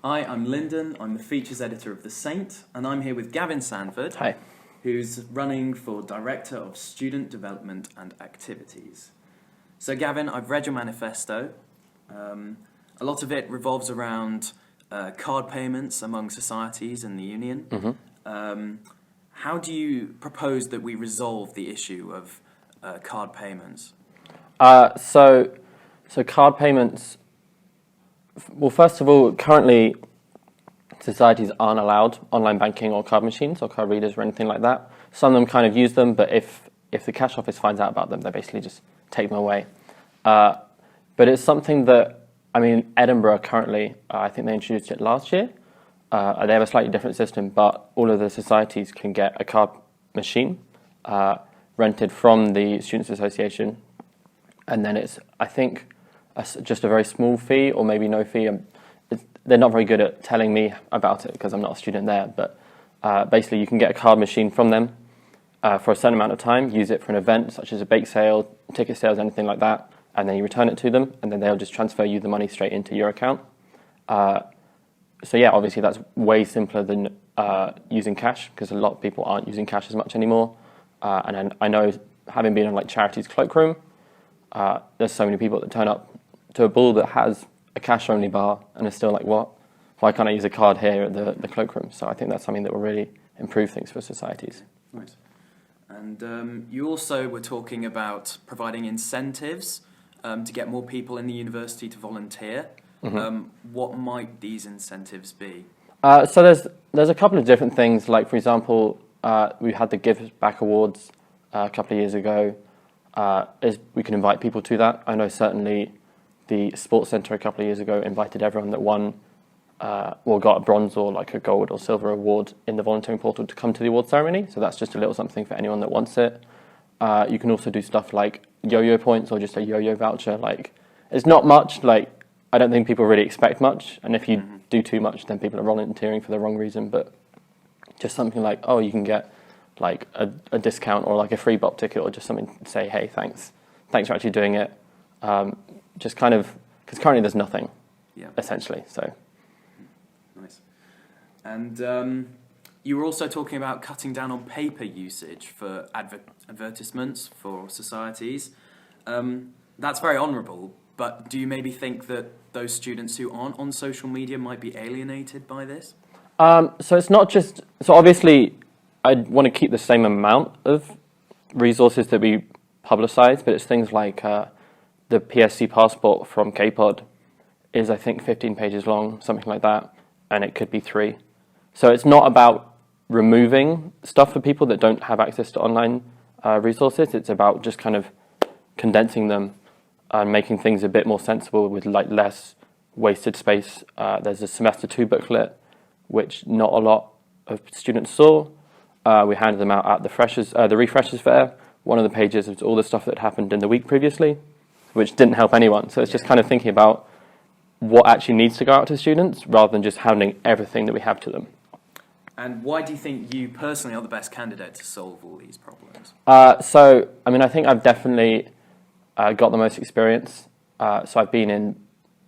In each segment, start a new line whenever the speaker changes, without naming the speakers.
Hi, I'm Lyndon. I'm the features editor of The Saint, and I'm here with Gavin Sandford,
Hi.
who's running for Director of Student Development and Activities. So, Gavin, I've read your manifesto. A lot of it revolves around card payments among societies in the union.
Mm-hmm.
How do you propose that we resolve the issue of card payments?
So card payments. Well, first of all, currently societies aren't allowed online banking or card machines or card readers or anything like that. Some of them kind of use them, but if the cash office finds out about them, they basically just take them away. But it's something that, I mean, Edinburgh currently, I think they introduced it last year. They have a slightly different system, but all of the societies can get a card machine rented from the Students' Association, and then it's, I think, just a very small fee or maybe no fee. They're not very good at telling me about it because I'm not a student there, but basically you can get a card machine from them for a certain amount of time, use it for an event such as a bake sale, ticket sales, anything like that, and then you return it to them, and then they'll just transfer you the money straight into your account. So yeah, obviously that's way simpler than using cash because a lot of people aren't using cash as much anymore. And I know, having been on like Charity's cloakroom, there's so many people that turn up to a ball that has a cash-only bar and are still like, what? Why can't I use a card here at the cloakroom? So I think that's something that will really improve things for societies.
Right. And you also were talking about providing incentives to get more people in the university to volunteer.
Mm-hmm.
What might these incentives be?
So there's a couple of different things. Like, for example, we had the Give Back Awards a couple of years ago. We can invite people to that. I know certainly the Sports Centre a couple of years ago invited everyone that won, got a bronze or like a gold or silver award in the volunteering portal to come to the award ceremony. So that's just a little something for anyone that wants it. You can also do stuff like yo-yo points or just a yo-yo voucher. Like, it's not much. Like, I don't think people really expect much. And if you do too much, then people are volunteering for the wrong reason. But just something like, oh, you can get like a discount or like a free bop ticket or just something to say, hey, thanks for actually doing it. Just kind of, because currently there's nothing, essentially. So
nice. And you were also talking about cutting down on paper usage for advertisements for societies. That's very honourable, but do you maybe think that those students who aren't on social media might be alienated by this?
So it's not just, so obviously I want to keep the same amount of resources that we publicise, but it's things like the PSC passport from KPOD is, I think, 15 pages long, something like that, and it could be 3. So it's not about removing stuff for people that don't have access to online resources. It's about just kind of condensing them and making things a bit more sensible with like less wasted space. There's a semester 2 booklet, which not a lot of students saw. We handed them out at the refreshers fair. One of the pages was all the stuff that happened in the week previously, which didn't help anyone. So it's just kind of thinking about what actually needs to go out to students rather than just handing everything that we have to them.
And why do you think you personally are the best candidate to solve all these problems?
So, I mean, I think I've definitely got the most experience. So I've been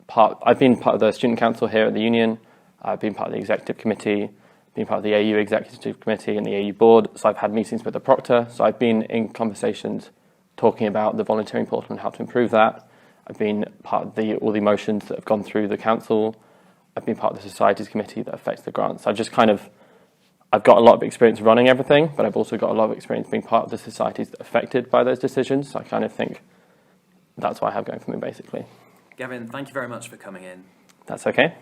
part of the student council here at the union. I've been part of the executive committee, been part of the AU executive committee and the AU board. So I've had meetings with the proctor. So I've been in conversations talking about the volunteering portal and how to improve that. I've been part of all the motions that have gone through the council. I've been part of the societies committee that affects the grants. I've got a lot of experience running everything, but I've also got a lot of experience being part of the societies that are affected by those decisions. So I kind of think that's what I have going for me, basically.
Gavin, thank you very much for coming in.
That's okay.